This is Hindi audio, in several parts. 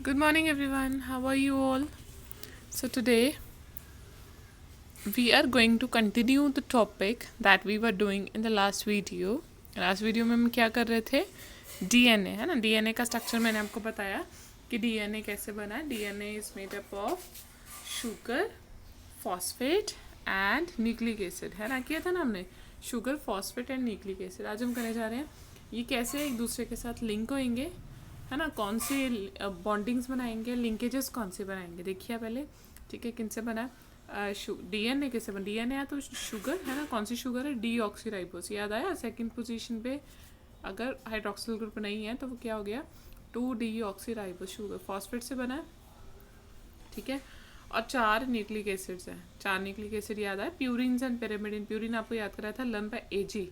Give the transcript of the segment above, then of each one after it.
Good morning, everyone. How are you all? So, today we are going to continue the topic that we were doing in the last video. Last video में हम क्या कर रहे थे? डीएनए है ना. डीएनए का स्ट्रक्चर मैंने आपको बताया कि डीएनए कैसे बना है. DNA is made up of sugar, phosphate and nucleic acid है ना. किया था ना हमने sugar, phosphate and nucleic acid. आज हम करने जा रहे हैं ये कैसे एक दूसरे के साथ लिंक होंगे है ना. कौन से बॉन्डिंग्स बनाएंगे, लिंकेजेस कौन से बनाएंगे देखिए पहले. ठीक है, किन से बना डीएनए कैसे बना. डीएनए है तो शुगर है ना. कौन सी शुगर है? डीऑक्सीराइबोस. याद आया सेकंड पोजीशन पे अगर हाइड्रोक्सिल ग्रुप नहीं है तो वो क्या हो गया? 2-डीऑक्सीराइबोस शुगर. फॉस्फेट से बना है. ठीक है, और 4 न्यूक्लिक एसिड्स हैं. 4 न्यूक्लिक एसिड याद आए. Purines and pyrimidine. प्यूरिन आपको याद कराया था, learn by AG.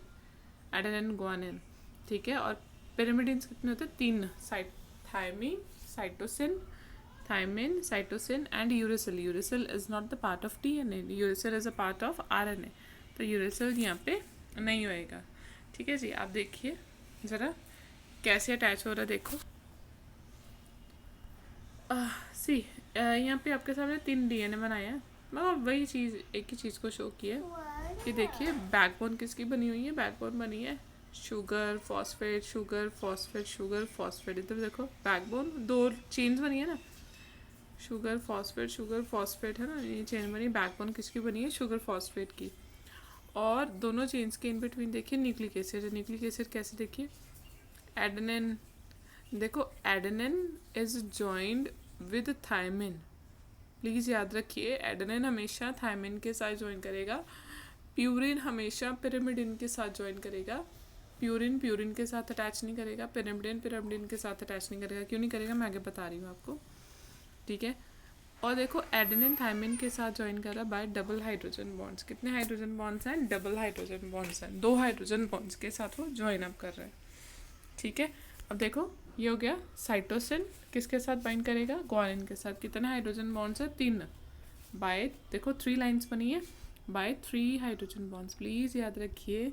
Adenine, guanine. ठीक है, और पिरिमिडिन्स कितने होते हैं? 3 साइट. Thymine, cytosine, thymine, cytosine and uracil. Uracil is not the part of DNA. Uracil is a part of RNA. तो यूरेसिल यहाँ पे नहीं होएगा. ठीक है जी, आप देखिए ज़रा कैसे अटैच हो रहा है. देखो सी यहाँ पे आपके सामने 3 डीएनए बनाए हैं. मतलब वही चीज़, एक ही चीज़ को शो किया है कि देखिए बैकबोन किसकी बनी हुई है. बैकबोन बनी है sugar, phosphate, sugar, phosphate, sugar, phosphate. इधर देखो बैकबोन 2 चेन्स बनी है ना. शुगर, फॉस्फेट, शुगर, फॉस्फेट है ना. ये चेन बनी. बैकबोन किसकी बनी है? शुगर, फॉस्फेट की. और दोनों चेन्स के इन बिटवीन देखिए न्यूक्लिक एसिड. न्यूक्लिक एसिड कैसे देखिए? एडेनिन. देखो adenine is joined with thymine. Please याद रखिए एडेनिन हमेशा थायमिन के साथ ज्वाइन करेगा. प्यूरिन हमेशा पिरिमिडिन के साथ ज्वाइन करेगा. प्यूरिन प्यूरिन के साथ अटैच नहीं करेगा. पिरिमिडिन पिरिमिडिन के साथ अटैच नहीं करेगा. क्यों नहीं करेगा मैं आगे बता रही हूँ आपको. ठीक है, और देखो एडेनिन थायमिन के साथ ज्वाइन कर रहा है बाय डबल हाइड्रोजन बॉन्ड्स. कितने हाइड्रोजन बॉन्ड्स हैं? डबल हाइड्रोजन बॉन्ड्स हैं. 2 हाइड्रोजन बॉन्ड्स के साथ वो ज्वाइन अप कर रहा है. ठीक है, अब देखो ये हो गया. साइटोसिन किसके साथ बाइंड करेगा? ग्वानिन के साथ. कितने हाइड्रोजन बॉन्ड्स है? 3 बाय देखो 3 लाइंस बनी है बाय 3 हाइड्रोजन बॉन्ड्स. प्लीज़ याद रखिए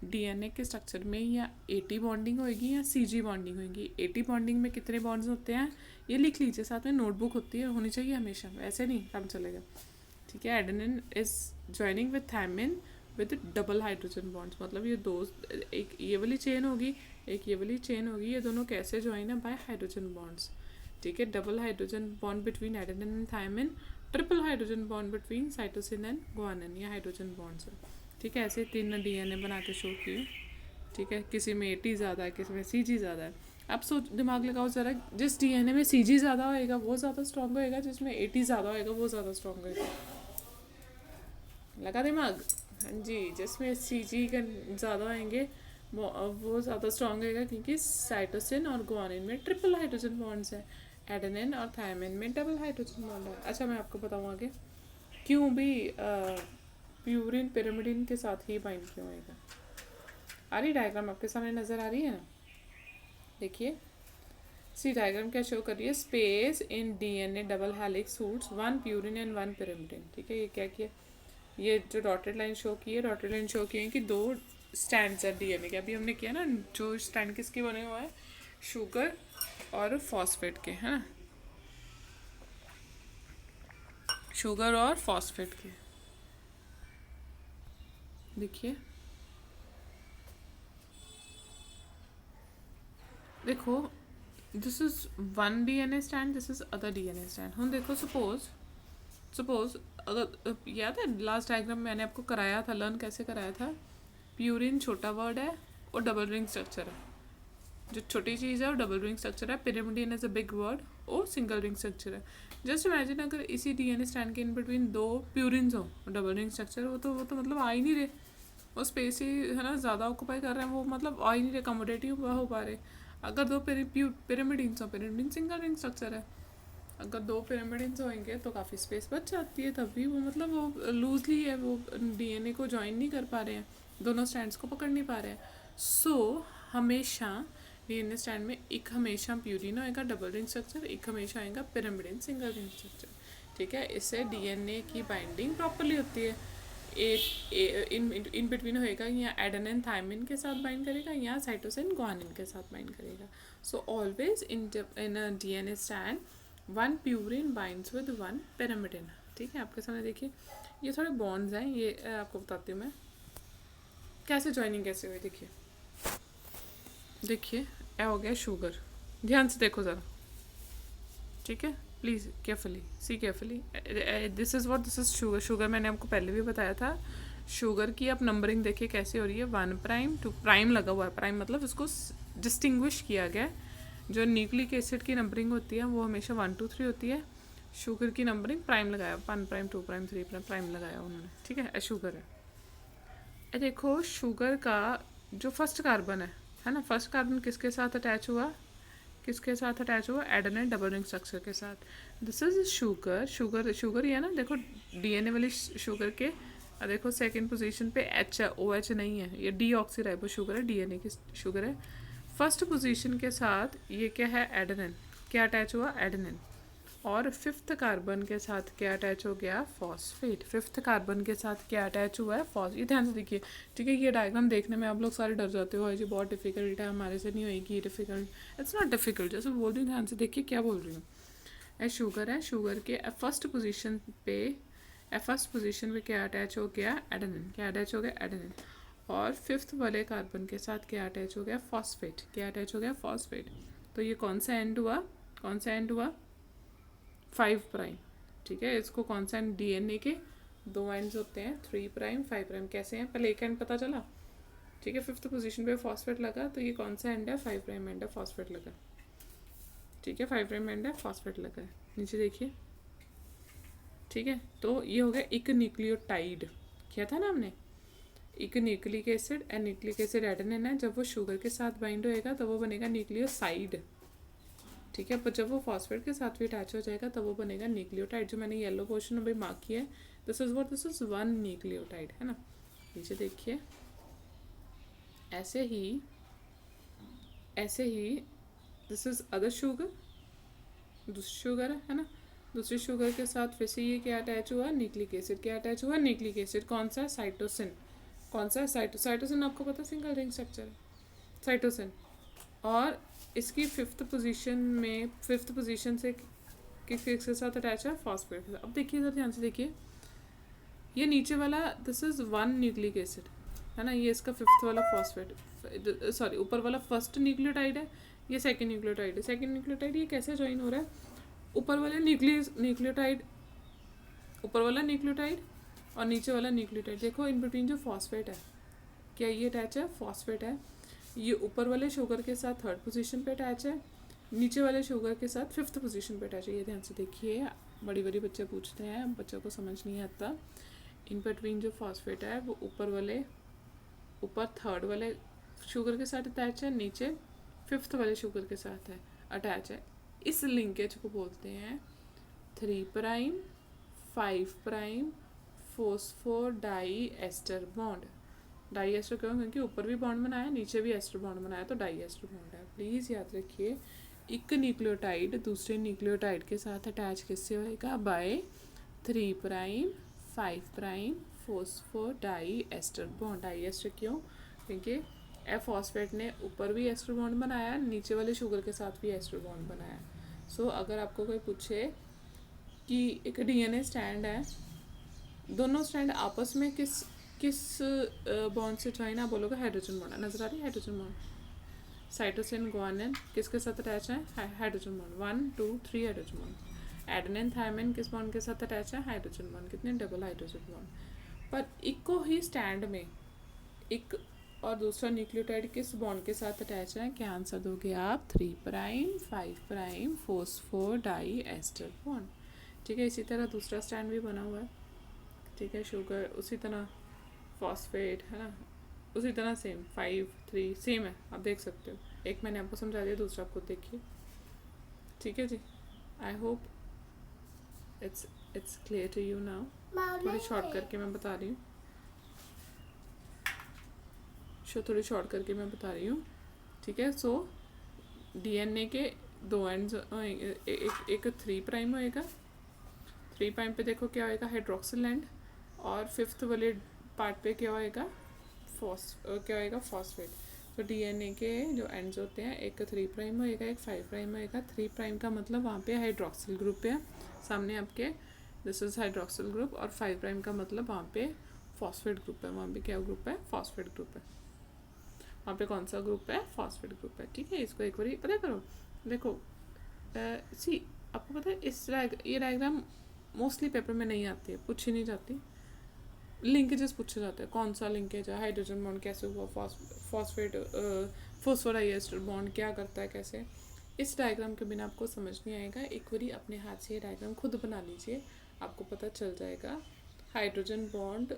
डीएनए के स्ट्रक्चर में या एटी बॉन्डिंग होगी या सीजी बॉन्डिंग होगी. एटी बॉन्डिंग में कितने बॉन्ड्स होते हैं ये लिख लीजिए. साथ में नोटबुक होती है, होनी चाहिए हमेशा, ऐसे नहीं काम चलेगा. ठीक है, adenine is joining with thymine with double hydrogen bonds. मतलब ये 2, एक ये वाली चेन होगी, एक ये वाली चेन होगी. ये दोनों कैसे ज्वाइन है? Bye hydrogen bonds. ठीक है, double hydrogen bond between adenine and thymine, triple hydrogen bond between cytosine and guanine. ये हाइड्रोजन बॉन्ड्स है. ठीक है, ऐसे 3 डीएनए बना के शो किए. ठीक है, किसी में एटी ज़्यादा है, किसी में सीजी ज़्यादा है. आप सोच दिमाग लगाओ ज़रा, जिस डीएनए में सीजी ज़्यादा होएगा वो ज़्यादा स्ट्रॉन्ग होएगा, जिसमें एटी ज़्यादा होएगा वो ज़्यादा स्ट्रॉन्ग होएगा. लगा दिमाग? हाँ जी, जिसमें सीजी का ज़्यादा आएंगे वो ज़्यादा स्ट्रॉन्ग होएगा क्योंकि साइटोसिन और गुआनिन में ट्रिपल हाइड्रोजन बॉन्ड्स है. एडेनिन और थायमिन में डबल हाइड्रोजन बॉन्ड है. अच्छा, मैं आपको बताऊँ आगे क्यों भी प्यूरिन पिरिमिडिन के साथ ही बाइंड क्यों होएगा. आ रही डायग्राम आपके सामने नज़र आ रही है ना. देखिए सी डायग्राम क्या शो कर रही है? Space in DNA double helix suits 1 purine and 1 pyrimidine. ठीक है, ये क्या किया? ये जो डॉटेड लाइन शो की है, डॉटेड लाइन शो की है कि 2 स्टैंड्स है डीएनए के. अभी हमने किया ना, जो स्टैंड किसके बने हुआ है? शुगर और फॉस्फेट के, है ना. शुगर और फॉस्फेट के. देखिए देखो this is 1 DNA stand, this is other DNA stand. हम देखो सपोज अगर याद है लास्ट डायग्राम मैंने आपको कराया था, लर्न कैसे कराया था. प्यूरिन छोटा वर्ड है और डबल रिंग स्ट्रक्चर है. जो छोटी चीज़ है वो डबल रिंग स्ट्रक्चर है. Pyrimidine is a big word और सिंगल रिंग स्ट्रक्चर है. जस्ट इमेजिन अगर इसी डीएनए स्टैंड के इन बिटवीन 2 प्यूरिन्स हो डबल रिंग स्ट्रक्चर, वो तो मतलब आ ही नहीं रहे. वो स्पेस ही है ना ज़्यादा ऑक्यूपाई कर रहे हैं. वो मतलब आ ही नहीं रहे, अकोमोडेटिव हो पा रहे. अगर 2 पिरामिडिन्स हो, पिरामिडिन सिंगल रिंग स्ट्रक्चर है. अगर 2 पिरामिडिन्स होंगे तो काफ़ी स्पेस बच जाती है. तभी वो मतलब वो लूजली है, वो डीएनए को ज्वाइन नहीं कर पा रहे हैं, दोनों स्टैंड्स को पकड़ नहीं पा रहे हैं. सो हमेशा डीएनए स्टैंड में एक हमेशा प्यूरिन होएगा डबल रिंग स्ट्रक्चर, एक हमेशा आएगा पिरामिडिन सिंगल रिंग स्ट्रक्चर. ठीक है, इससे डीएनए की बाइंडिंग प्रॉपरली होती है. इन इन बिटवीन होएगा, या एडेनिन थायमिन के साथ बाइंड करेगा या साइटोसिन ग्वानिन के साथ बाइंड करेगा. So always in a DNA strand one purine binds with one pyrimidine. ठीक है, आपके सामने देखिए ये थोड़े बॉन्ड्स हैं, ये आपको बताती हूँ मैं कैसे ज्वाइनिंग कैसे हुई. देखिए देखिए क्या हो गया शुगर. ध्यान से देखो ज़रा. ठीक है, please carefully see carefully. This is this is sugar. Sugar मैंने आपको पहले भी बताया था. शुगर की आप नंबरिंग देखिए कैसे हो रही है. 1 प्राइम 2 प्राइम लगा हुआ है. प्राइम मतलब इसको डिस्टिंग्विश किया गया है. जो न्यूक्लिक एसिड की नंबरिंग होती है वो हमेशा 1 2 3 होती है. शुगर की नंबरिंग प्राइम लगाया, 1 प्राइम 2 प्राइम 3 प्राइम प्राइम लगाया उन्होंने. ठीक है, शुगर है. देखो शुगर का जो फर्स्ट कार्बन है ना, फर्स्ट कार्बन किसके साथ अटैच हुआ, किसके साथ अटैच हुआ, एडेनाइन डबल रिंग स्ट्रक्चर के साथ. This is sugar. Sugar sugar ही है ना. देखो डीएनए वाली शुगर के देखो सेकंड पोजीशन पे एच है, ओ एच नहीं है, ये डी ऑक्सीराइबो शुगर है, डीएनए की शुगर है. फर्स्ट पोजीशन के साथ ये क्या है, एडेनिन. क्या अटैच हुआ, एडेनिन. और फिफ्थ कार्बन के साथ क्या अटैच हो गया, फॉस्फेट. फिफ्थ कार्बन के साथ क्या अटैच हुआ है, फॉस. ये ध्यान से देखिए. ठीक है, ये डायग्राम देखने में आप लोग सारे डर जाते हो, जी बहुत डिफिकल्ट है, हमारे से नहीं होएगी डिफिकल्ट. इट्स नॉट डिफिकल्ट, जैसे बोल रही हूँ ध्यान से देखिए क्या बोल रही हूँ. ये शुगर है. शुगर के फर्स्ट पोजीशन पे क्या अटैच हो गया, एडेनिन. क्या अटैच हो गया, एडेनिन. और फिफ्थ वाले कार्बन के साथ क्या अटैच हो गया, फॉस्फेट. क्या अटैच हो गया, फॉस्फेट. तो ये कौन सा एंड हुआ, कौन सा एंड हुआ, 5 प्राइम. ठीक है, इसको कौन सा एंड, डीएनए के 2 एंड्स होते हैं, 3 प्राइम 5 प्राइम. कैसे हैं, पहले एक एंड पता चला. ठीक है, फिफ्थ पोजीशन पे फॉस्फेट लगा, तो ये कौन सा एंड है, 5 प्राइम एंड है, फॉस्फेट लगा. ठीक है, 5 प्राइम एंड है, फॉस्फेट लगा है. नीचे देखिए. ठीक है, तो ये हो गया एक न्यूक्लियोटाइड. क्या था ना हमने, एक nucleic acid and nucleic acid adenine है. जब वो शुगर के साथ बाइंड होएगा तो वो बनेगा न्यूक्लियोसाइड. ठीक है, पर जब वो फॉस्फेट के साथ भी अटैच हो जाएगा तब वो बनेगा न्यूक्लियोटाइड. जो मैंने येलो पोर्शन में मार्क किया है, दिस इज 1 न्यूक्लियोटाइड है ना. नीचे देखिए. ऐसे ही दिस इज अदर शुगर. दूसरी शुगर है ना. दूसरी शुगर के साथ फिर से ये क्या अटैच हुआ, न्यूक्लिक एसिड. क्या अटैच हुआ, न्यूक्लिक एसिड. कौन सा, साइटोसिन. कौन सा, साइटोसिन. आपको पता सिंगल रिंग स्ट्रक्चर है, साइटोसिन. और इसकी फिफ्थ पोजीशन से किसके साथ अटैच है, फॉस्फेट. अब देखिए इधर ध्यान से देखिए. ये नीचे वाला दिस इज 1 न्यूक्लिक एसिड है ना. ये इसका फिफ्थ वाला फॉस्फेट, सॉरी ऊपर वाला फर्स्ट न्यूक्लियोटाइड है, ये सेकंड न्यूक्लियोटाइड है. सेकंड न्यूक्लियोटाइड ये कैसे ज्वाइन हो रहा है, ऊपर वाले न्यूक्लियोटाइड, ऊपर वाला न्यूक्लियोटाइड और नीचे वाला न्यूक्लियोटाइड. देखो इन बिटवीन जो फॉस्फेट है, क्या ये अटैच है, फॉस्फेट है. ये ऊपर वाले शुगर के साथ थर्ड पोजीशन पे अटैच है, नीचे वाले शुगर के साथ फिफ्थ पोजीशन पे अटैच है. ये ध्यान से देखिए. बड़ी बड़ी बच्चे पूछते हैं, बच्चों को समझ नहीं आता. इन बिटवीन जो फॉस्फेट है वो ऊपर थर्ड वाले शुगर के साथ अटैच है, नीचे फिफ्थ वाले शुगर के साथ है अटैच है. इस लिंकेज को बोलते हैं 3 prime 5 prime phosphodiester bond. Diester क्यों, क्योंकि ऊपर भी बॉन्ड बनाया, नीचे भी एस्टर बॉन्ड बनाया, तो डाई एस्टर बॉन्ड है. प्लीज़ याद रखिए, एक न्यूक्लियोटाइड दूसरे न्यूक्लियोटाइड के साथ अटैच किससे होएगा, by 3 prime 5 prime phosphodiester bond. Diester क्यों, क्योंकि फॉस्फेट ने ऊपर भी एस्टर बॉन्ड बनाया, नीचे वाले शुगर के साथ भी एस्टर बॉन्ड बनाया. सो अगर आपको कोई पूछे कि एक डीएनए स्टैंड है, दोनों स्टैंड आपस में किस बॉन्ड से ज्वाइन, आप बोलोगे हाइड्रोजन बॉन्ड. नजर आ रही है हाइड्रोजन बॉन्ड. साइटोसिन ग्वानिन किसके साथ अटैच है, hydrogen bond. 1 2 3 hydrogen bond. Adenine thymine किस बॉन्ड के साथ अटैच है, हाइड्रोजन बॉन्ड. कितने, डबल हाइड्रोजन बॉन्ड. पर एक को ही स्टैंड में एक और दूसरा न्यूक्लियोटाइड किस बॉन्ड के साथ अटैच है, क्या आंसर दोगे आप, 3 prime 5 prime phosphodiester bond. ठीक है, इसी तरह दूसरा स्टैंड भी बना हुआ है. ठीक है, शुगर उसी तरह, फॉस्फेट है ना उसी तरह सेम 5 3 सेम है, आप देख सकते हो. एक मैंने आपको समझा दिया, दूसरा आपको देखिए. ठीक है जी, I hope it's clear to you now. थोड़ी शॉर्ट करके मैं बता रही हूँ. ठीक है. सो डीएनए के 2 एंड्स, एक 3 प्राइम होएगा. 3 प्राइम पे देखो क्या होएगा, हाइड्रोक्सिल एंड. और फिफ्थ वाले पार्ट पे क्या होएगा, क्या होएगा, फॉस्फेट। तो डीएनए के जो एंड्स होते हैं, एक 3 प्राइम होएगा, एक 5 प्राइम होएगा। 3 प्राइम का मतलब वहाँ पे हाइड्रोक्सिल ग्रुप है सामने आपके, दिस इज हाइड्रोक्सिल ग्रुप। और 5 प्राइम का मतलब वहाँ पे फॉस्फेट ग्रुप है, वहाँ पे क्या ग्रुप है, फॉस्फेट ग्रुप है। वहाँ पे कौन सा ग्रुप है, फॉस्फेट ग्रुप है। ठीक है, इसको एक बार पता करो। देखो सी, आपको पता है ये डायग्राम मोस्टली पेपर में नहीं आती है, पूछी नहीं जाती। लिंकेजेस पूछे जाते हैं, कौन सा लिंकेज है, हाइड्रोजन बॉन्ड कैसे हुआ, फॉस्फेट फॉस्फोडाइएस्टर बॉन्ड क्या करता है, कैसे। इस डायग्राम के बिना आपको समझ नहीं आएगा। एक बारी अपने हाथ से ये डायग्राम खुद बना लीजिए, आपको पता चल जाएगा। हाइड्रोजन बॉन्ड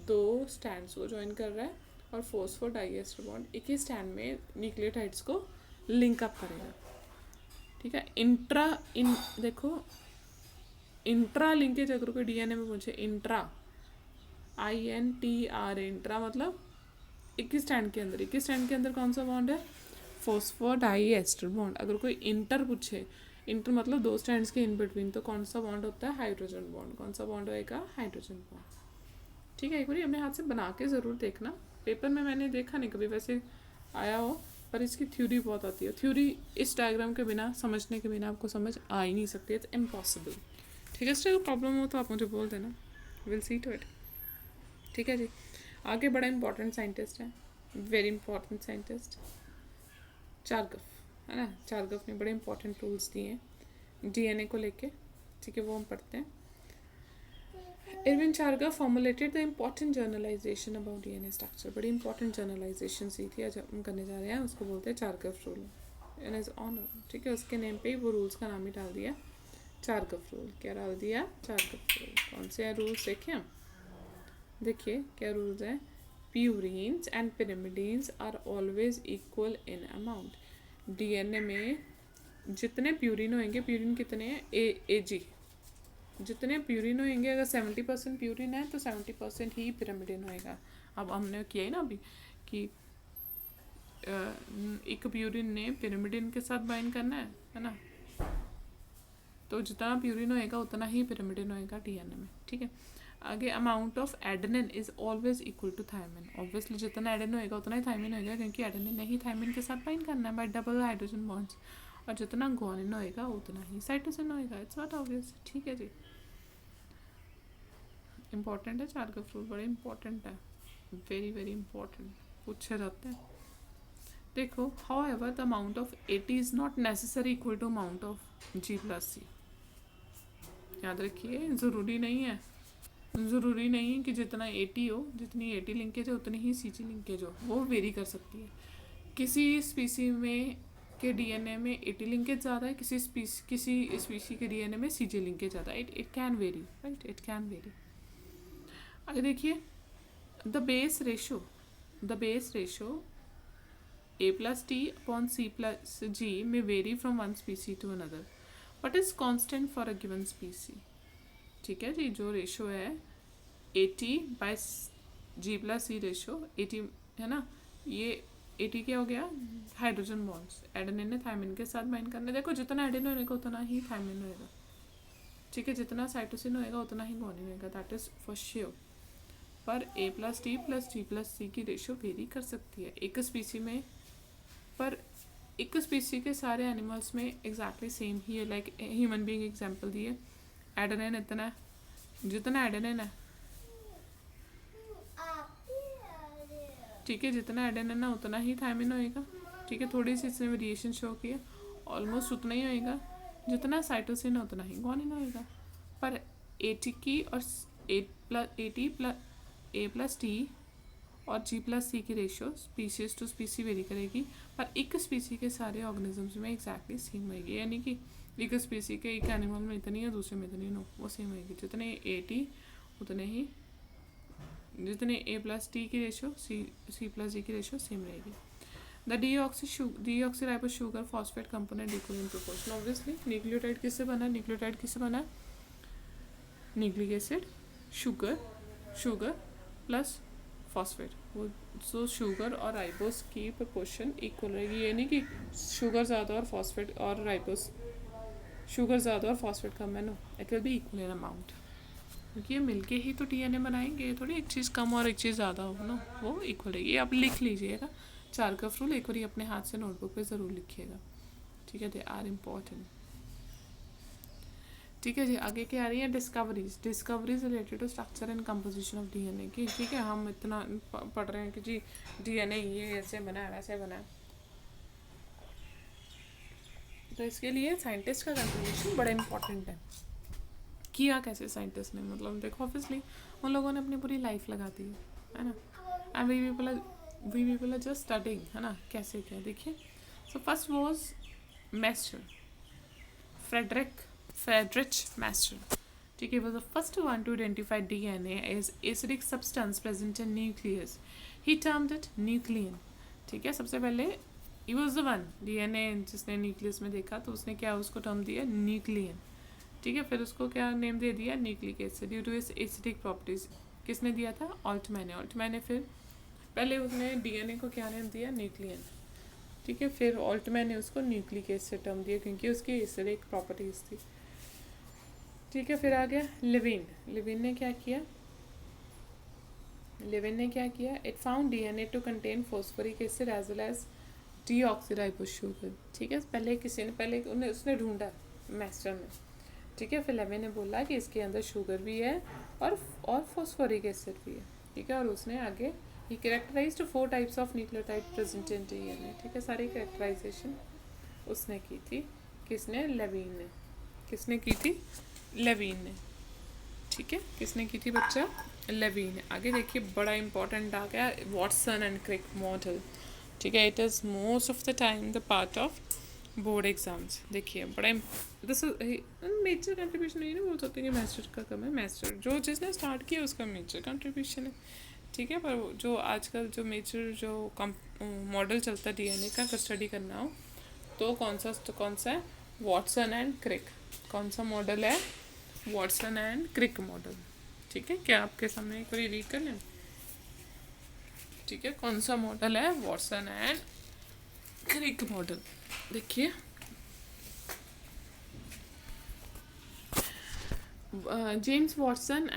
2 स्टैंड्स को ज्वाइन कर रहा है और फॉस्फोडाइएस्टर बॉन्ड एक ही स्टैंड में न्यूक्लियोटाइड्स को लिंक अप करेगा। ठीक है, देखो इंट्रा लिंकेज अगर कोई डीएनए में पूछे, इंट्रा INTRA, इंट्रा मतलब एक ही स्टैंड के अंदर, एक ही स्टैंड के अंदर कौन सा बॉन्ड है, फॉस्फोडाइएस्टर बॉन्ड। अगर कोई इंटर पूछे, इंटर मतलब 2 स्टैंड्स के इन बिटवीन, तो कौन सा बॉन्ड होता है, हाइड्रोजन बॉन्ड। कौन सा बॉन्ड होएगा, हाइड्रोजन बॉन्ड। ठीक है, एक बार अपने हाथ से बना के ज़रूर देखना। पेपर में मैंने देखा नहीं कभी वैसे आया हो, पर इसकी थ्योरी बहुत आती है। थ्योरी इस डायग्राम के बिना, समझने के बिना आपको समझ आ ही नहीं सकती, इट्स इम्पॉसिबल। ठीक है, इससे प्रॉब्लम हो तो आप मुझे बोल देना, विल सी टू इट। ठीक है जी, आगे बड़ा इंपॉर्टेंट साइंटिस्ट है, वेरी इंपॉर्टेंट साइंटिस्ट, चारगफ है ना। चारगफ ने बड़े इंपॉर्टेंट रूल्स दिए हैं डीएनए को लेके। ठीक है, वो हम पढ़ते हैं। Erwin Chargaff formulated the important generalisation about DNA structure. बड़ी इंपॉर्टेंट जर्नलाइजेशन सी थी, आज हम करने जा रहे हैं, उसको बोलते हैं चारगफ रूल इन इज ऑनर। ठीक है, उसके नेम पे ही वो रूल्स का नाम ही डाल दिया, चारगफ रूल। क्या डाल दिया, चारगफ रूल। कौन से रूल्स देखें हम, देखिए क्या रूल्स हैं। Purines and pyrimidines are always equal in amount. DNA में जितने प्यूरिन होंगे, प्यूरिन कितने हैं, AG, जितने प्यूरिन होंगे, अगर 70% प्यूरिन है तो 70% ही पिरामिडिन होएगा। अब हमने किया ही ना अभी कि एक प्यूरिन ने पिरामिडिन के साथ बाइंड करना है ना, तो जितना प्यूरिन होएगा उतना ही पिरामिडिन होएगा डीएनए में। ठीक है, आगे amount of adenine is always equal to thymine. Obviously जितना एडेनिन होएगा उतना ही थायमिन होएगा, क्योंकि एडेनिन ने ही थायमिन के साथ बाइंड करना है बाय डबल हाइड्रोजन बॉन्ड्स। और जितना ग्वानिन होएगा उतना ही साइटोसिन होएगा, इट्स नॉट ऑब्वियस। ठीक है जी, इम्पॉर्टेंट है चारगफ रूल, बड़े इंपॉर्टेंट है, वेरी वेरी इंपॉर्टेंट, पूछे जाते हैं। देखो, however the amount of AT is not necessary equal to amount of G+C। याद रखिए, ज़रूरी नहीं है कि जितना AT हो, जितनी AT लिंकेज है उतनी ही CG लिंकेज हो, वो वेरी कर सकती है। किसी स्पीसी में के डीएनए में AT लिंकेज ज़्यादा है, किसी स्पीसी के डीएनए में CG लिंकेज ज़्यादा है। It can very, right, it can very. आगे देखिए, the base ratio A+T/C+G may vary from one species to another but is constant for a given species। ठीक है जी, जो रेशो है AT/G+C रेशो, AT है ना, ये AT क्या हो गया, हाइड्रोजन बॉन्ड्स। एडेनिन ने थायमिन के साथ बाइंड करने, देखो जितना एडेनिन होगा उतना ही थायमिन होएगा। ठीक है, जितना साइटोसिन होएगा उतना ही ग्वानिन होएगा, दैट इज फॉर श्योर। पर A+T+G+C की रेशो वेरी कर सकती है एक स्पीसी में, पर एक स्पीसी के सारे एनिमल्स में एग्जैक्टली सेम ही है। लाइक ह्यूमन बीइंग एग्जांपल दिए, एडेनिन इतना है, जितना एडेनिन है, ठीक है, जितना एडेनिन है उतना ही थायमिन होएगा। ठीक है, थोड़ी सी इसने वेरिएशन शो किया, ऑलमोस्ट उतना ही होएगा। जितना साइटोसिन है उतना ही ग्वानिन होएगा। पर AT की और A+T और G+C की ratio species to species vary करेगी, पर एक स्पीसी के सारे ऑर्गेनिजम्स में एग्जैक्टली सेम होएगी। यानी कि एक स्पीसी के एक एनिमल में इतनी है, दूसरे में इतनी, नो, वो सेम होएगी। जितने AT उतने ही, जितने A+T की रेशियो C+G की रेशियो सेम रहेगी। The deoxyribose sugar phosphate component equal in proportion. Obviously nucleotide किससे बना है, nucleic acid, sugar plus phosphate. वो सो शुगर और राइबोस की प्रोपोर्शन इक्वल रहेगी। ये नहीं कि शुगर ज़्यादा और फॉस्फेट कम है, no, it will be equal in amount. क्योंकि ये मिलके ही तो डीएनए बनाएंगे, थोड़ी एक चीज़ कम और एक चीज़ ज़्यादा हो ना, वो इक्वल है। ये आप लिख लीजिएगा, चारकफ रूल एक बार अपने हाथ से नोटबुक पे ज़रूर लिखिएगा, ठीक है। दे आर इम्पॉर्टेंट, ठीक है जी। आगे क्या आ रही है, discoveries. Discoveries related to structure and composition of DNA की, ठीक है। हम इतना पढ़ रहे हैं कि जी डीएनए ये ऐसे बना है वैसे बना है, तो इसके लिए साइंटिस्ट का कंट्रीब्यूशन बड़ा इंपॉर्टेंट है। किया कैसे साइंटिस्ट ने, मतलब देखो ऑब्वियसली उन लोगों ने अपनी पूरी लाइफ लगा दी है ना, and we people are just studying, है ना, कैसे क्या। देखिए, so first was Miescher, Friedrich Miescher, ठीक है। Was the first one to identify DNA as acidic substance present in nucleus, he termed it nuclein, ठीक है। सबसे पहले he was the one DNA जिसने न्यूक्लियस में देखा, तो उसने क्या उसको टर्म दिया न्यूक्लियन, ठीक है। फिर उसको क्या नेम दे दिया, nucleic acid, due to its acidic properties. किसने दिया था, ऑल्टमैन ने फिर पहले उसने डीएनए को क्या नेम दिया, न्यूक्लियन, ठीक है। फिर ऑल्टमैन ने उसको न्यूक्लिक एसिड टर्म दिया क्योंकि उसकी एसिडिक प्रॉपर्टीज थी, ठीक है। फिर आ गया लिविन ने क्या किया, it found DNA to contain phosphoric acid as well as deoxyribose sugar, ठीक है। पहले उसने ढूंढा मैस्टर में, ठीक है। फिर लेविन ने बोला कि इसके अंदर शुगर भी है और फॉस्फोरिक एसिड भी है, ठीक है। और उसने आगे he characterised 4 types of nucleotide present in DNA, ठीक है। सारी कैरेक्टराइजेशन उसने की थी, किसने, लेविन ने, ठीक है। किसने की थी बच्चा, लेविन ने। आगे देखिए बड़ा इंपॉर्टेंट आ गया वॉटसन एंड क्रिक मॉडल, ठीक है। It is most of the time the part of board exams. देखिए बड़ा दिस मेजर कंट्रीब्यूशन नहीं बोल सकते कि मास्टर का कम है, मास्टर जो जिसने स्टार्ट किया उसका मेजर कंट्रीब्यूशन है, ठीक है। पर जो आजकल जो मेजर जो मॉडल चलता है डीएनए का, अगर स्टडी करना हो तो कौन सा है, वॉटसन एंड क्रिक। कौन सा मॉडल है, वॉटसन एंड क्रिक मॉडल, ठीक है। क्या आपके सामने एक बार रीड कर लें, ठीक है। कौन सा मॉडल है, वॉटसन एंड क्रिक मॉडल। देखिए James Watson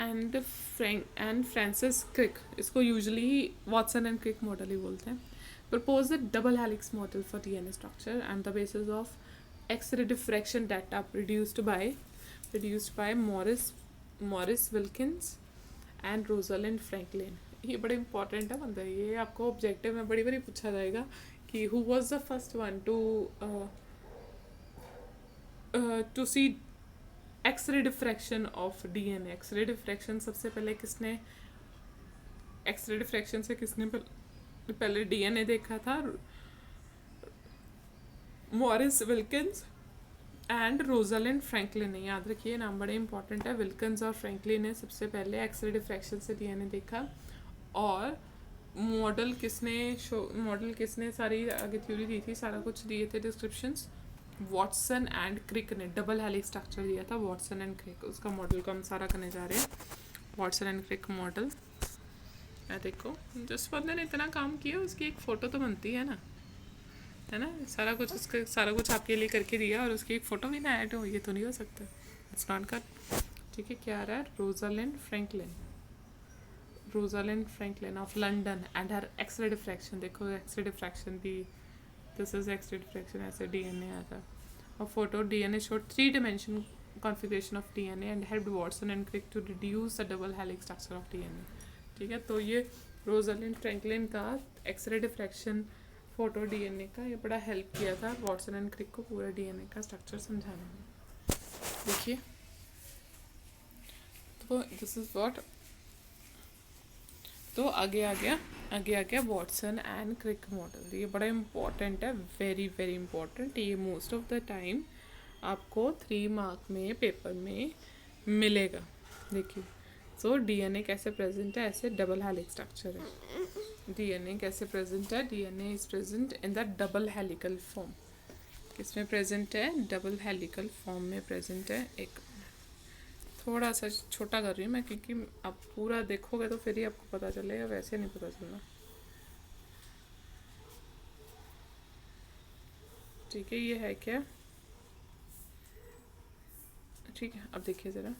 and Francis Crick, इसको usually Watson and Crick model ही बोलते हैं, propose the double helix model for DNA structure and the basis of X-ray diffraction data produced by Maurice Wilkins and Rosalind Franklin. ये बड़े इंपॉर्टेंट है बंदा, ये आपको ऑब्जेक्टिव में बड़ी बड़ी पूछा जाएगा कि who was the first one to see X-ray diffraction of DNA. X-ray diffraction सबसे पहले किसने, एक्स-रे डिफ्रैक्शन से किसने पहले डीएनए देखा था, Morris Wilkins and Rosalind Franklin ने। याद रखिए नाम बड़े इंपॉर्टेंट है, विल्किंस और फ्रैंकलिन ने सबसे पहले एक्स-रे डिफ्रैक्शन से डीएनए देखा। और मॉडल किसने सारी आगे थ्योरी दी थी, सारा कुछ दिए थे डिस्क्रिप्शंस, वॉटसन एंड क्रिक ने। डबल हेलिक्स स्ट्रक्चर दिया था वॉटसन एंड क्रिक, उसका मॉडल को हम सारा करने जा रहे हैं, वॉटसन एंड क्रिक मॉडल। देखो जिस बंदे ने इतना काम किया उसकी एक फ़ोटो तो बनती है ना, सारा कुछ आपके लिए करके दिया और उसकी एक फ़ोटो भी ना ऐड हो, ये तो नहीं हो सकता, इट्स नॉट कर, ठीक है। क्या आ रहा है, Rosalind Franklin of London and her X-ray diffraction. देखो एक्स-रे डिफ्रैक्शन भी, दिस इज एक्स-रे डिफ्रैक्शन, ऐसे डीएनए आता। और photo DNA showed 3-dimensional configuration of DNA and helped Watson and Crick to reduce the double helix structure of DNA, ठीक है। तो ये रोजालिंड फ्रैंकलिन का एक्स-रे डिफ्रैक्शन फोटो डीएनए का ये बड़ा हेल्प किया था वॉटसन एंड क्रिक को पूरा डीएनए का स्ट्रक्चर समझाने में। देखिए तो दिस इज व्हाट, तो आगे आ गया वॉटसन एंड क्रिक मॉडल। ये बड़ा इंपॉर्टेंट है, वेरी वेरी इंपॉर्टेंट। ये मोस्ट ऑफ द टाइम आपको 3 मार्क में पेपर में मिलेगा। देखिए सो डीएनए कैसे प्रेजेंट है, ऐसे डबल हेलिक्स स्ट्रक्चर है। डीएनए कैसे प्रेजेंट है, DNA is present in the double helical form. किसमें प्रेजेंट है, डबल हेलिकल फॉर्म में प्रेजेंट है। एक थोड़ा सा छोटा कर रही हूँ मैं क्योंकि आप पूरा देखोगे तो फिर ही आपको पता चलेगा, वैसे नहीं पता चलना, ठीक है। ये है क्या, ठीक है। अब देखिए ज़रा,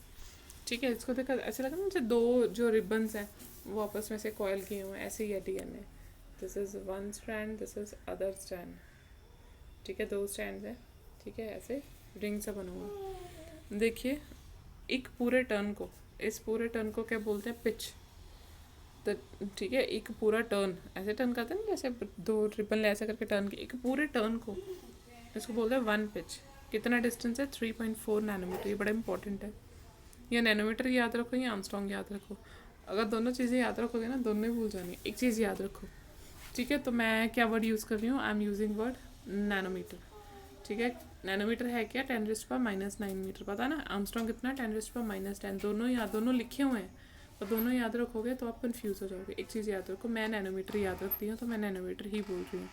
ठीक है, इसको देखा ऐसे लगा ना मुझे दो जो रिबन्स हैं वो आपस में से कॉयल किए हुए हैं, ऐसे ही है DNA. This is one strand, this is other strand. ठीक है, दो स्ट्रैंड है। ठीक है, ऐसे रिंग से बना हुआ। देखिए एक पूरे टर्न को, इस पूरे टर्न को क्या बोलते हैं? पिच। तो ठीक है, एक पूरा टर्न ऐसे टर्न करते हैं ना, जैसे दो रिबन ऐसे करके टर्न की, एक पूरे टर्न को इसको बोलते हैं वन पिच। कितना डिस्टेंस है? 3.4 नैनोमीटर। ये बड़ा इंपॉर्टेंट है। या नैनोमीटर याद रखो या आर्मस्ट्रॉन्ग याद रखो। अगर दोनों चीज़ें याद रखोगे ना, दोनों ही भूल जानी। एक चीज़ याद रखो। ठीक है, तो मैं क्या वर्ड यूज़ कर रही हूँ? I am using word nanometre. ठीक है, नैनोमीटर है क्या? 10⁻⁹ मीटर। पता ना आर्मस्ट्रॉन्ग कितना? 10⁻⁻10। दोनों लिखे हुए हैं, और दोनों याद रखोगे तो आप कंफ्यूज हो जाओगे। एक चीज़ याद रखो, मैं नैनोमीटर याद रखती हूँ तो मैं नैनोमीटर ही बोल रही हूँ।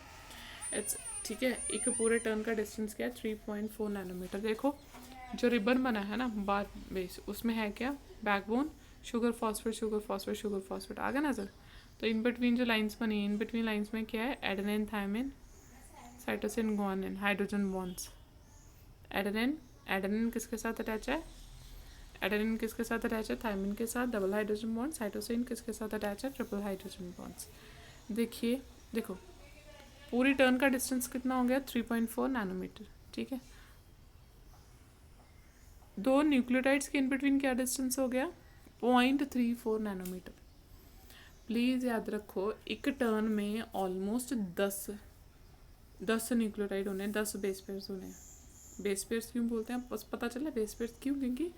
इट्स ठीक है। एक पूरे टर्न का डिस्टेंस क्या है? 3.4 नैनोमीटर। देखो जो रिबन बना है ना बार बेस, उसमें है क्या? Backbone, sugar phosphate, sugar phosphate, sugar phosphate. आ गया ना सर? तो इन बिटवीन जो लाइंस बनी है, इन बिटवीन लाइंस में क्या है? Adenine, thymine, cytosine, guanine, hydrogen bonds. Adenine, adenine किसके साथ अटैच है? एडेनिन किसके साथ अटैच है? थायमिन के साथ, डबल हाइड्रोजन बॉन्ड। साइटोसिन किसके साथ अटैच है? Triple hydrogen bonds. देखिए देखो पूरी टर्न का डिस्टेंस कितना हो गया? 3.4 नैनोमीटर। ठीक है, दो न्यूक्लियोटाइड्स के इन बिटवीन क्या डिस्टेंस हो गया? 0.34 नैनोमीटर। प्लीज़ याद रखो, एक टर्न में ऑलमोस्ट 10 न्यूक्लियोटाइड होने, 10 बेस पेयर्स होने। बेस पेयर्स क्यों बोलते हैं? बस पता चला बेस पेयर्स क्यों? क्योंकि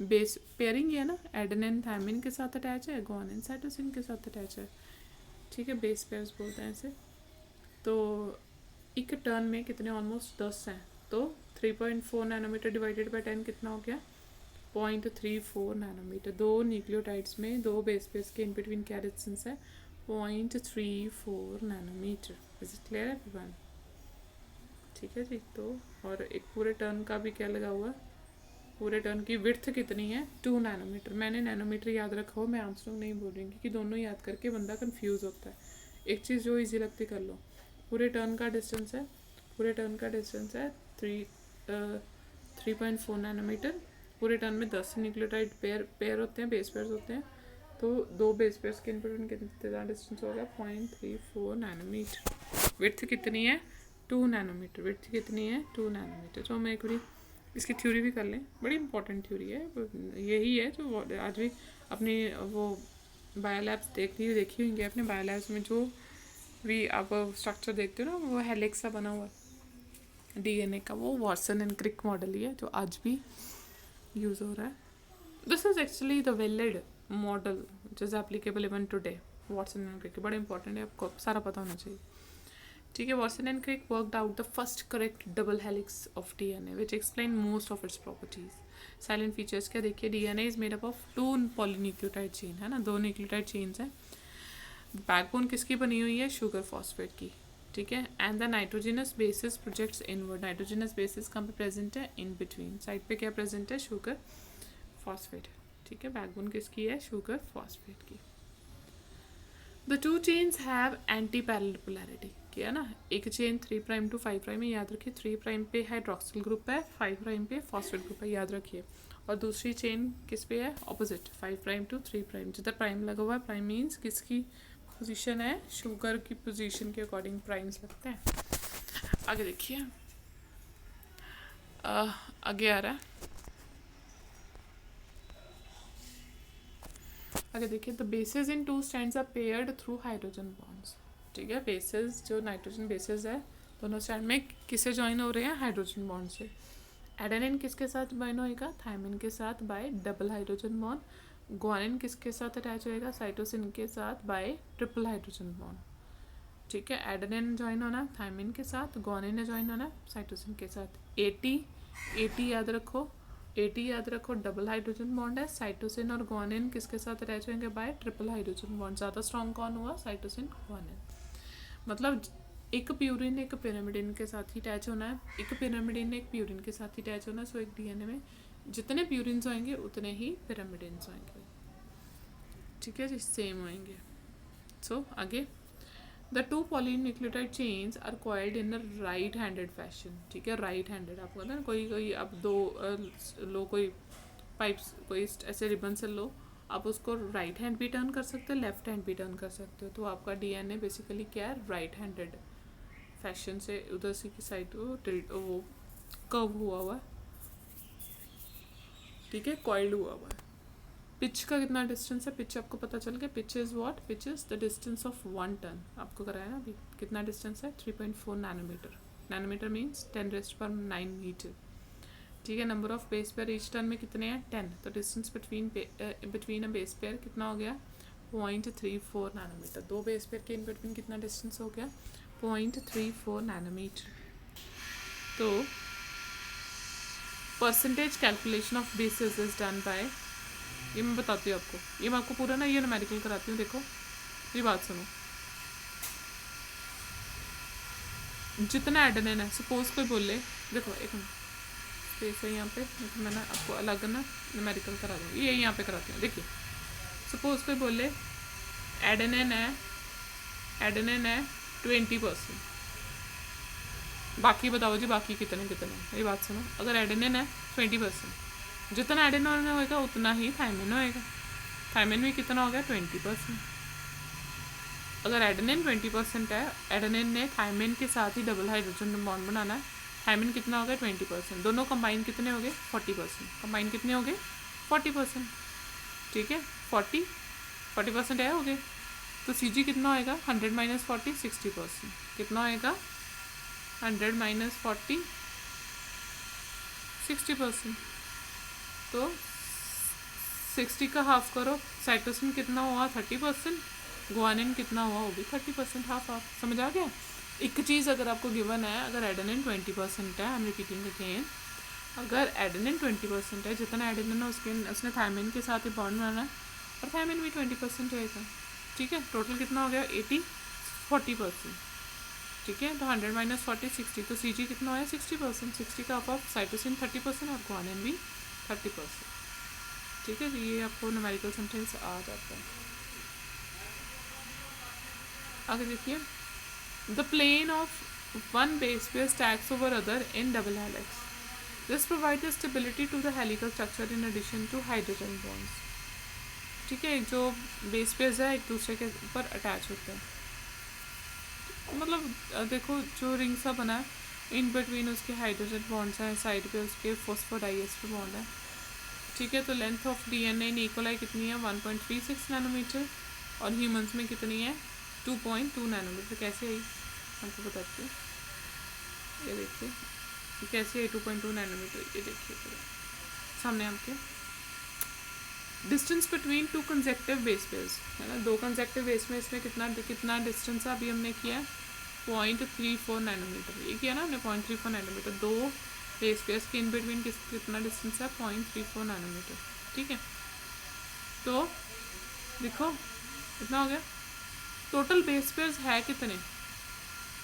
बेस पेयरिंग है ना, एडेनिन थायमिन के साथ अटैच है, गुआनिन साइटोसिन के साथ अटैच है। ठीक है, बेस पेयर्स बोलते हैं इसे। तो एक टर्न में कितने? ऑलमोस्ट 10 हैं। तो 3.4 नैनोमीटर डिवाइडेड बाई 10 कितना हो गया? 0.34 नैनोमीटर। दो न्यूक्लियोटाइड्स में दो बेस पेयर्स के इन बिटवीन क्या डिस्टेंस है? 0.34 nanometre. Is it clear everyone? ठीक है जी। तो और एक पूरे टर्न का भी क्या लगा हुआ? पूरे टर्न की विड्थ कितनी है? 2 नैनोमीटर। मैंने नैनोमीटर याद रखा हो, मैं आर्मस्ट्रॉन्ग नहीं बोल रही हूँ, क्योंकि दोनों याद करके बंदा कंफ्यूज होता है। एक चीज़ जो इजी लगती कर लो। पूरे टर्न का डिस्टेंस है, पूरे टर्न का डिस्टेंस है 3.4 नैनोमीटर। पूरे टर्न में 10 न्यूक्लियोटाइड पेयर होते हैं, बेस पेयर्स होते हैं। तो दो बेस पेयर्स के इन बिटवीन कितना डिस्टेंस होगा? 0.34 नैनोमीटर। विड्थ कितनी है? 2 नैनोमीटर। विड्थ कितनी है? 2 नैनोमीटर। तो हम एक बारी इसकी थ्योरी भी कर लें, बड़ी इंपॉर्टेंट थ्योरी है। यही है जो आज भी अपनी वो बायोलैब्स देखी होंगी अपने बायोलैब्स में, जो भी आप स्ट्रक्चर देखते हो ना, वो हेलिक्स सा बना हुआ डीएनए का, वो वाटसन एंड क्रिक मॉडल ही है जो आज भी यूज़ हो रहा है। This is actually the valid model which is applicable even today. Watson and Crick बड़ा इंपॉर्टेंट है, आपको सारा पता होना चाहिए। ठीक है, Watson and Crick worked out the first correct double helix of DNA which explain most of its properties. Salient features क्या देखिए? DNA is made up of 2 polynucleotide chain, है ना, 2 न्यूक्लियोटाइड चेन्स हैं। बैकबोन किसकी बनी हुई है? शुगर फॉस्फेट की। ठीक है, and the nitrogenous basis projects inward. Nitrogenous basis कहाँ पे प्रेजेंट है? इन बिटवीन साइड पे क्या प्रेजेंट है? Sugar phosphate. ठीक है, बैकबोन किसकी है? शुगर फॉस्फेट की। The two chains have anti parallel polarity. किया ना, एक चेन 3' to 5' है, याद रखिए। 3' पे हाइड्रोक्सिल ग्रुप है, 5' पे फॉस्फेट ग्रुप है, याद रखिए। और दूसरी चेन किस पे है? Opposite, 5' to 3'। जिधर प्राइम लगा हुआ है, प्राइम मीन्स किसकी पोजीशन है? शुगर की पोजीशन के अकॉर्डिंग प्राइम्स लगते हैं। आगे देखिए, आगे आ रहा है, आगे देखिए। The bases in 2 strands are paired through hydrogen bonds. ठीक है, बेसिस जो नाइट्रोजन बेसिस है, दोनों स्ट्रैंड में किससे ज्वाइन हो रहे हैं? हाइड्रोजन बॉन्ड से। एडेनिन किसके साथ ज्वाइन होएगा? थायमिन के साथ bye double hydrogen bond. Guanine किसके साथ अटैच होएगा? साइटोसिन के साथ बाय ट्रिपल हाइड्रोजन बॉन्ड। ठीक है, एडेनिन ज्वाइन होना थायमिन के साथ, गुआनिन ने ज्वाइन होना साइटोसिन के साथ। एटी याद रखो, याद रखो, डबल हाइड्रोजन बॉन्ड है। साइटोसिन और गुआनिन किसके साथ अटैच होंगे? Bye triple hydrogen bond. ज़्यादा स्ट्रॉन्ग कौन हुआ? Cytosine, guanine. मतलब एक प्यूरिन एक पिरामिडिन के साथ ही अटैच होना है, एक पिरामिडिन एक प्यूरिन के साथ ही अटैच होना है। सो एक डीएनए में जितने प्यूरिन्स होंगे उतने ही पिरामिडिन्स होंगे। ठीक है जी, सेम होंगे। सो आगे, the 2 polynucleotide chains are coiled in a right handed fashion. ठीक है, राइट हैंडेड आपको पता है, कोई आप दो लो कोई पाइप्स कोई ऐसे रिबन से लो, आप उसको राइट हैंड भी टर्न कर सकते हो, लेफ्ट हैंड भी टर्न कर सकते हो। तो आपका डीएनए बेसिकली क्या है, राइट हैंडेड फैशन से उधर से की साइड वो कर्व हुआ है, ठीक है, कॉइल्ड हुआ है। पिच का कितना डिस्टेंस है, पिच आपको पता चल गया। Pitch is what, pitch is the distance of 1 turn. आपको कराया ना अभी, कितना डिस्टेंस है, 3.4 नैनोमीटर। नैनोमीटर मीन्स 10⁹ मीटर, ठीक है। Number of base pair each turn में कितने हैं, 10। तो distance between a base pair कितना हो गया, 0.34 नैनोमीटर। दो बेस पेयर के इन बिटवीन कितना डिस्टेंस हो गया, 0.34 नैनोमीटर। तो percentage calculation of basis is done by, ये मैं बताती हूँ आपको, ये मैं आपको पूरा ना ये न्यूमेरिकल कराती हूँ। देखो ये बात सुनो, जितना एडेनिन है, सपोज कोई बोले, देखो एक मिनट स्पेस है यहाँ पे, तो मैं ना आपको अलग ना न्यूमेरिकल करा दूँगी, ये यहाँ पे कराती हूँ। देखिए सपोज कोई बोले एडेनिन है 20%, बाकी बताओ जी बाकी कितने कितने, ये बात सुनो। अगर एडेनिन है 20%, जितना एडेनिन होएगा उतना ही थायमिन होएगा। थायमिन में कितना हो गया, 20%। अगर एडेनिन 20% है, एडेनिन ने थायमिन के साथ ही डबल हाइड्रोजन बॉन्ड बनाना है, थायमिन कितना हो गया, 20%। दोनों कंबाइन कितने हो गए, 40%। कंबाइन कितने हो गए, 40%, ठीक है। 40% है हो गए। तो सी जी कितना होएगा, 100 - 40 60%। कितना होएगा, 100 - 40 60%। तो 60 का हाफ करो, साइटोसिन कितना हुआ, 30%। गुआनिन कितना हुआ, वो भी 30%, हाफ हाफ। समझ आ गया। एक चीज़ अगर आपको गिवन है, अगर एडेनिन 20% है, आई एम रिपीटिंग अगेन, अगर एडेनिन 20% है, जितना एडेनिन है उसने थायमिन के साथ ही बॉन्ड बनाना है, और थायमिन भी 20% होएगा, ठीक है। टोटल कितना हो गया, 40%, ठीक है। तो 100 - 40 60, तो सी जी कितना है, 60%। 60 का ऑफ साइटोसिन 30% और गुआनिन भी 30%, ठीक है। ये आपको न्यूमेरिकल सेंटेंस आ जाता है। आगे देखिए, the plane of one base pair stacks over other in double helix. This provides stability to the helical structure in addition to hydrogen bonds. ठीक है, जो बेस पेयर्स है एक दूसरे के ऊपर अटैच होते हैं, मतलब देखो जो रिंग सा बना है, इन बिटवीन उसके हाइड्रोजन बॉन्ड्स हैं, साइड पे उसके फॉस्फोडाइएस्टर बॉन्ड है, ठीक है। तो length of DNA in E coli कितनी है, 1.36 नैनोमीटर, और ह्यूमंस में कितनी है, 2.2 नैनोमीटर। कैसे आई आपको बताती हूँ, ये देखिए कैसे आई 2.2 नैनोमीटर, ये देखिए सामने आपके। Distance between two consecutive base pairs है ना, दो कंसेक्टिव बेस में इसमें कितना डिस्टेंस है, अभी हमने किया 0.34 नैनोमीटर, ये किया ना हमने 0.34 नैनोमीटर। दो बेस पेयर्स के इन बिटवीन कितना डिस्टेंस है, 0.34 नैनोमीटर, ठीक है। तो देखो कितना हो गया, टोटल बेस पेयर्स है कितने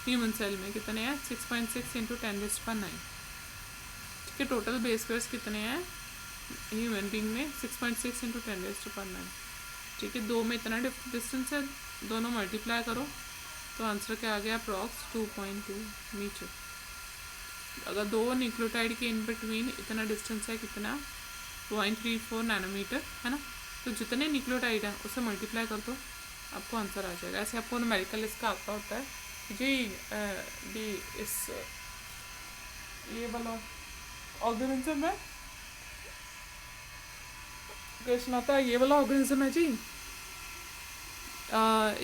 ह्यूमन सेल में, कितने हैं, 6.6 × 10⁹ ठीक है। टोटल बेस पेयर्स कितने हैं ह्यूमन बीइंग में, 6.6 × 10⁹, ठीक है। दो में इतना डिस्टेंस है, दोनों मल्टीप्लाई करो तो आंसर क्या आ गया, अप्रॉक्स 2.2 मीटर। अगर दो न्यूक्लियोटाइड के इन बिटवीन इतना डिस्टेंस है, कितना, 0.34 नैनोमीटर, है ना। तो जितने न्यूक्लियोटाइड हैं उससे मल्टीप्लाई कर दो, आपको आंसर आ जाएगा। ऐसे आपको न्यूमेरिकल इसका आता होता है जी इस ये वाला ऑर्गेनिज्म है, क्वेश्चन आता है ये वाला ऑर्गेनिज्म है जी,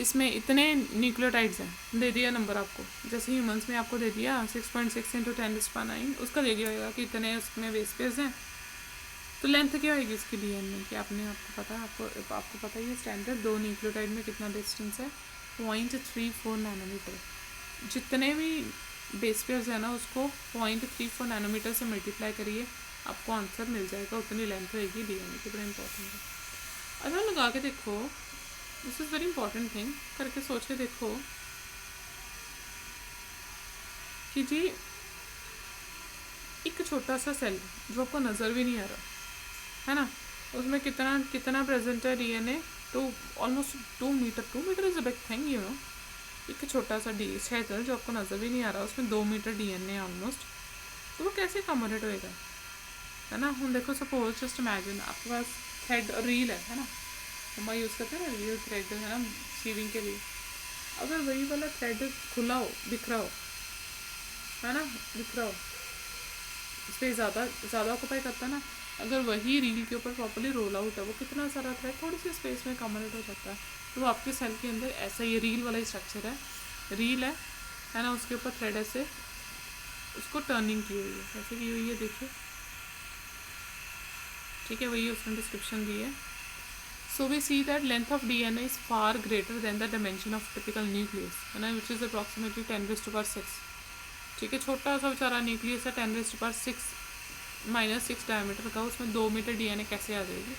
इसमें इतने न्यूक्लियोटाइड्स हैं, दे दिया नंबर आपको, जैसे ह्यूमंस में आपको दे दिया 6.6 × 10⁹, उसका दे दिया होगा कि इतने उसमें बेस पेयर्स हैं। तो लेंथ क्या होगी इसकी डीएनए की, आपको पता है, आपको पता ही है स्टैंडर्ड, दो न्यूक्लियोटाइड में कितना डिस्टेंस है, 0.34 नैनोमीटर। जितने भी बेस पेयर्स है ना उसको 0.34 नैनोमीटर से मल्टीप्लाई करिए, आपको आंसर मिल जाएगा, उतनी लेंथ होगी डीएनए की। बड़ा इंपॉर्टेंट है। अच्छा लगा के देखो, this is very important thing, करके सोच के देखो कि जी एक छोटा सा सेल जो आपको नज़र भी नहीं आ रहा है ना, उसमें कितना प्रेजेंट है डीएनए, तो almost 2 metre. 2 metre is a big thing, you know. एक छोटा सा सेल जो आपको नज़र भी नहीं आ रहा, उसमें 2 मीटर डीएनए ऑलमोस्ट, तो वो कैसे अकोमोडेट होएगा, है ना। हम देखो सपोज जस्ट इमेजिन आपके पास थ्रेड और रील है ना, मम्मा यूज़ करते हैं ना रील थ्रेड है ना सीविंग के लिए। अगर वही वाला थ्रेड खुला हो, बिखरा हो, है ना, बिखरा हो, स्पेस ज़्यादा ऑक्यूपाई करता है ना, अगर वही रील के ऊपर प्रॉपर्ली रोल आउट है, वो कितना सारा थ्रेड थोड़ी सी स्पेस में कम्युनिकेट हो सकता है। तो आपके सेल के अंदर ऐसा ये रील वाला स्ट्रक्चर है, रील है ना, उसके ऊपर थ्रेड ऐसे उसको टर्निंग की हुई है, ऐसे की हुई है, देखिए, ठीक है, वही उसने डिस्क्रिप्शन दी है। So we see that length of DNA is far greater than the dimension of typical nucleus, है ना, विच इज़ अप्रॉक्सीमेटली 10⁻⁶। ठीक है, छोटा सा बेचारा न्यूक्लियस है, 10⁻⁶-6 डायमीटर का, उसमें 2 मीटर DNA कैसे आ जाएगी।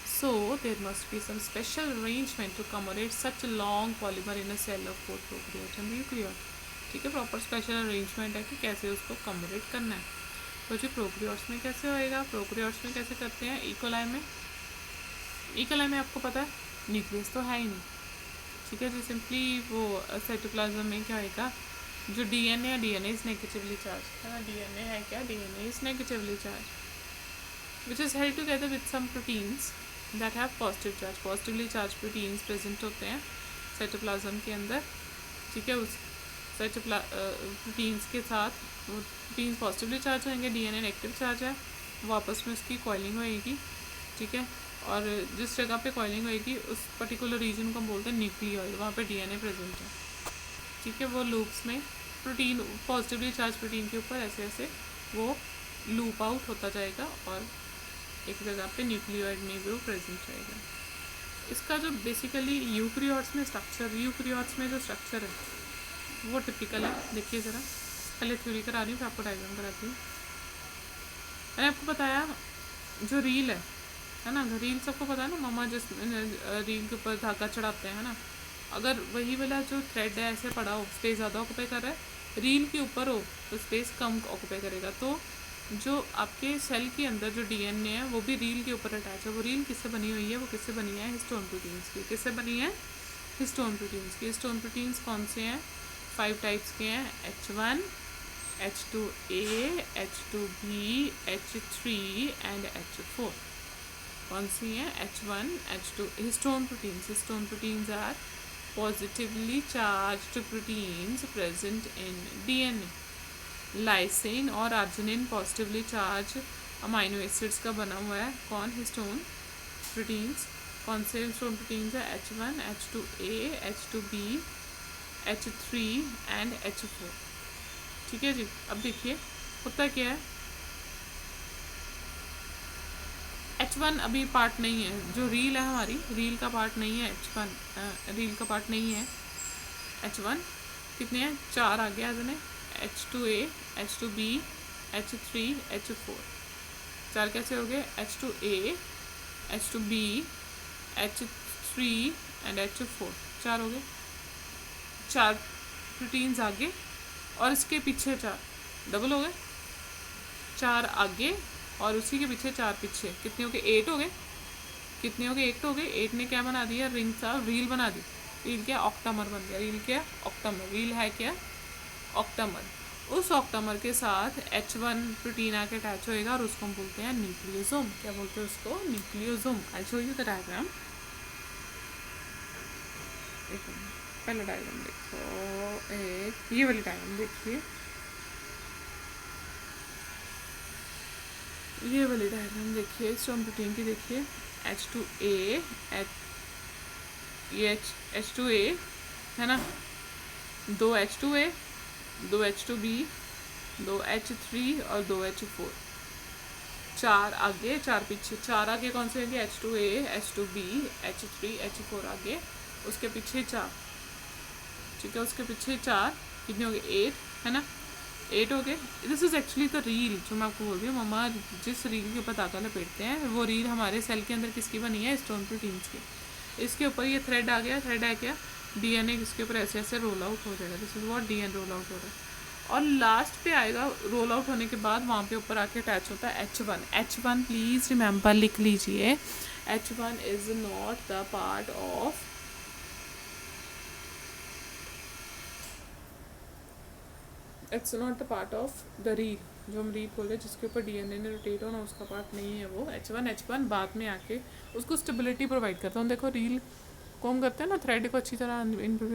So there must be some special arrangement to accommodate such long polymer in a cell of both prokaryote and eukaryote. ठीक है, प्रॉपर स्पेशल अरेंजमेंट है कि कैसे उसको कमोडेट करना है। तो जी प्रोकैरियोट्स में कैसे होएगा, प्रोकैरियोट्स में कैसे करते हैं, इकोलाई में, इकोलाई में आपको पता है न्यूक्लियस तो है ही नहीं। ठीक है जी, सिंपली वो साइटोप्लाज्म में क्या होएगा, जो DNA है, DNA इज नेगेटिवली चार्ज, है ना, DNA है क्या, DNA is negatively charge which is held together with some proteins that have positive charge. Positively charge proteins present होते हैं साइटोप्लाज्म के अंदर। ठीक है, उस प्रोटीन्स के साथ वो प्रोटीन्स पॉजिटिवली चार्ज होंगे, DNA नेगेटिव चार्ज है, वो आपस में उसकी कॉइलिंग होएगी। ठीक है, और जिस जगह पे कॉइलिंग होएगी उस पर्टिकुलर रीजन को हम बोलते हैं न्यूक्लियोइड, वहाँ पे DNA प्रेजेंट है। ठीक है, वो लूप्स में प्रोटीन पॉजिटिवली चार्ज प्रोटीन के ऊपर ऐसे ऐसे वो लूप आउट होता जाएगा और एक जगह पे न्यूक्लियोइड में भी वो प्रेजेंट रहेगा। इसका जो बेसिकली यूकैरियोट्स में स्ट्रक्चर, यूकैरियोट्स में जो स्ट्रक्चर है वो टिपिकल है। देखिए ज़रा, पहले थ्योरी करा रही हूँ फिर आपको डायग्राम कराती हूँ। मैंने आपको बताया जो रील है ना, रील सबको पता है ना, मम्मा जिस रील के ऊपर धागा चढ़ाते हैं ना, अगर वही वाला जो थ्रेड है ऐसे पड़ा हो, स्पेस ज़्यादा ऑक्यूपाई कर रहा है, रील के ऊपर हो तो स्पेस कम ऑक्यूपाई करेगा। तो जो आपके सेल के अंदर जो DNA है वो भी रील के ऊपर अटैच है। वो रील किससे बनी हुई है, वो किससे बनी है, हिस्टोन प्रोटीन्स की। किससे बनी है, हिस्टोन प्रोटीन्स की। हिस्टोन प्रोटीन्स कौन से हैं, 5 टाइप्स के हैं, H1, H2A, H2B, H3 and H4। कौन सी हैं, H1, H2, histone proteins. Histone proteins are positively charged proteins present in DNA. Lysine और arginine positively charge amino acids का बना हुआ है। कौन, हिस्टोन प्रोटीन्स। कौन से हिस्टोन प्रोटीन्स है, H1, H2A, H2B, H3 and H4। ठीक है जी, अब देखिए होता क्या है, H1 अभी पार्ट नहीं है, जो रील है हमारी, रील का पार्ट नहीं है H1, रील का पार्ट नहीं है H1। कितने हैं, 4 आ गया इसने, H2A, H2B, H3, H4। 4 कैसे हो गए, H2A, H2B, H3 and H4, 4 हो गए। 4 प्रोटीन्स आगे और इसके पीछे 4 डबल हो गए, 4 आगे और उसी के पीछे 4 पीछे, कितने हो गए, 8 हो गए। कितने हो गए, 8 हो गए। 8 ने क्या बना दिया, रिंग सा रील बना दी। रील क्या, ऑक्टामर बन गया। रील क्या, ऑक्टामर। रील है क्या, ऑक्टामर। उस ऑक्टामर के साथ H1 प्रोटीन आके अटैच होएगा और उसको हम बोलते हैं न्यूक्लियोसोम। क्या बोलते हैं उसको, nucleosome. I show you the diagram. पहला डायग्राम देखो, एक ये वाली डायग्राम देखिए, ये वाली डायग्राम देखिए, स्टोन प्रोटीन की देखिए, H2A, ये H2A है ना, 2 H2A, 2 H2B, 2 H3 और 2 H4। 4 आगे 4 पीछे। 4 आगे कौन से होंगे, H2A, H2B, H3, H4 आगे, उसके पीछे 4। ठीक है, उसके पीछे 4, कितने हो गए, 8 है ना, 8 हो गए। This is actually the reel जो मैं आपको बोल रही हूँ, मम्मा जिस रील के ऊपर धागा लपेटते हैं वो रील हमारे सेल के अंदर किसकी बनी है, स्टोन प्रोटीन्स की। इसके ऊपर ये थ्रेड आ गया, थ्रेड है क्या, DNA इसके ऊपर ऐसे ऐसे रोल आउट हो जाएगा। This is what DNA roll out हो रहा है। और लास्ट पे आएगा रोल आउट होने के बाद वहाँ पे ऊपर आके अटैच होता है H1। H1 प्लीज़ रिमेंबर लिख लीजिए, H1 is not the part of, it's not the part of the reel, जो हम रील बोले जिसके ऊपर डीएनए ने रोटेट होना उसका पार्ट नहीं है वो H1 बाद में आके उसको स्टेबिलिटी प्रोवाइड करता है। देखो रील को हम करते हैं ना, थ्रेड को अच्छी तरह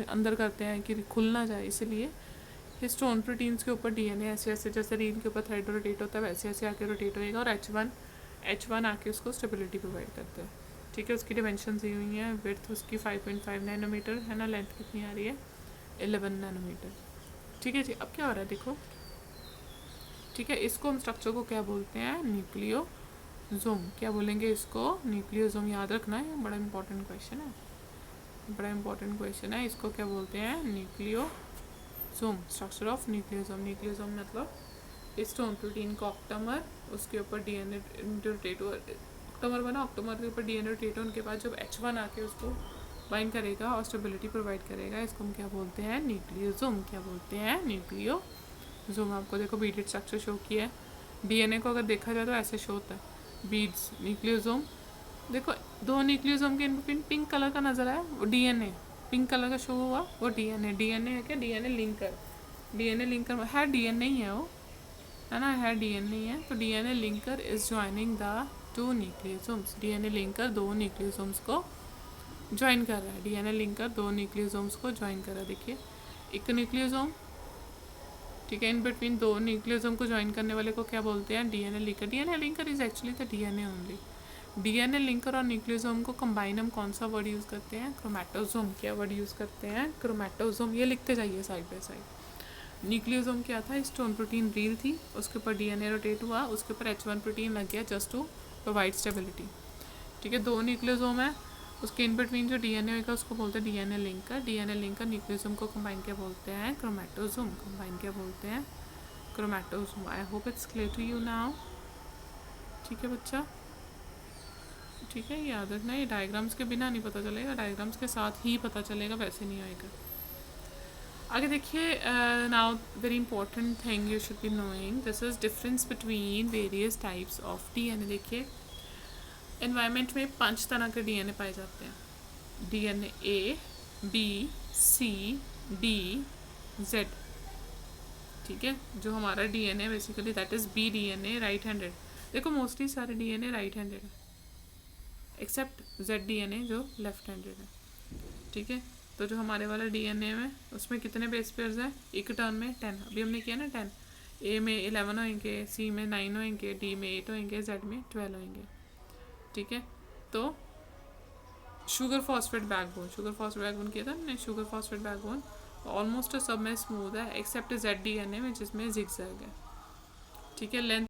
अंदर करते हैं कि खुल ना जाए, इसलिए हिस्टोन प्रोटीन्स के ऊपर डीएनए ऐसे ऐसे जैसे रील के ऊपर थ्रेड रोटेट होता है वैसे ऐसे आके रोटेट होएगा और H1 आके उसको स्टेबिलिटी प्रोवाइड करता है। ठीक है, उसकी डिमेंशन दी हुई हैं, विड्थ उसकी 5.5 नैनोमीटर है ना, लेंथ कितनी आ रही है 11 नैनोमीटर। ठीक है जी, अब क्या हो रहा है देखो। ठीक है, इसको हम स्ट्रक्चर को क्या बोलते हैं, न्यूक्लियोसोम। क्या बोलेंगे इसको, न्यूक्लियोसोम। याद रखना है, बड़ा इंपॉर्टेंट क्वेश्चन है, बड़ा इंपॉर्टेंट क्वेश्चन है। इसको क्या बोलते हैं, nucleosome, structure of nucleosome. Nucleosome मतलब हिस्टोन प्रोटीन का ऑक्टामर, उसके ऊपर डीएनए रोटेट, ऑक्टामर बना, ऑक्टामर के ऊपर डीएनए रोटेट होने के बाद जब H1 आके उसको बाइंड करेगा और स्टेबिलिटी प्रोवाइड करेगा, इसको हम क्या बोलते हैं, न्यूक्लियोसोम। क्या बोलते हैं, न्यूक्लियोसोम। आपको देखो बीडेड स्ट्रक्चर शो किया है। डीएनए को अगर देखा जाए तो ऐसे शो होता है, बीड्स, न्यूक्लियोसोम। देखो दो न्यूक्लियोसोम के इन पिंक कलर का नजर आया, वो डीएनए पिंक कलर का शो हुआ, वो डीएनए। डीएनए है क्या, डीएनए लिंकर। डीएनए लिंकर है, डीएनए ही है वो, है ना, है डीएनए ही है। तो DNA linker is joining the two nucleosomes. DNA linker दो न्यूक्लियोसोम्स को ज्वाइन कर रहा है। डीएनए लिंकर दो न्यूक्लियोसोम्स को ज्वाइन कर रहा है। देखिए एक न्यूक्लियोसोम, ठीक है, इन बिटवीन दो न्यूक्लियोसोम को ज्वाइन करने वाले को क्या बोलते हैं, DNA linker. DNA linker is actually the DNA only. DNA linker और न्यूक्लियोसोम को कंबाइन हम कौन सा वर्ड यूज़ करते हैं, क्रोमैटोसोम। क्या वर्ड यूज़ करते हैं, क्रोमैटोसोम। ये लिखते जाइए साइड बाय साइड। न्यूक्लियोसोम क्या था, हिस्टोन प्रोटीन रील थी, उसके ऊपर डीएनए रोटेट हुआ, उसके ऊपर H1 प्रोटीन लग गया जस्ट टू प्रोवाइड स्टेबिलिटी। ठीक है, दो न्यूक्लियोसोम है, उसके इन बिटवीन जो डीएनए होगा उसको बोलते हैं DNA linker. DNA linker nucleosome को कंबाइन क्या बोलते हैं, क्रोमैटोसोम। कंबाइन क्या बोलते हैं, chromatosome. I hope it's clear to you now. ठीक है बच्चा, ठीक है, याद रखना, ये डायग्राम्स के बिना नहीं पता चलेगा, डायग्राम्स के साथ ही पता चलेगा, वैसे नहीं आएगा। आगे देखिए, now very important thing you should be knowing, this is difference between various types of DNA. देखिए एनवायरनमेंट में 5 तरह के डीएनए पाए जाते हैं, DNA A, B, C, D, Z. ठीक है, जो हमारा DNA basically that is B DNA, right handed. देखो मोस्टली सारे डीएनए राइट हैंडेड है एक्सेप्ट जेड डीएनए जो लेफ्ट हैंडेड है। ठीक है, तो जो हमारे वाला डीएनए में उसमें कितने बेस पेयर्स हैं, एक टर्न में 10। अभी हमने किया ना 10। ए में 11 होंगे, सी में 9 होंगे, डी में 8 होंगे, जेड में 12 होंगे। ठीक है, तो sugar phosphate backbone, sugar phosphate backbone किया था हमने, शुगर फॉस्फेट बैकबोन ऑलमोस्ट सब में स्मूथ है एक्सेप्ट जेड डीएनए में जिसमें जिगजैग है। ठीक है, लेंथ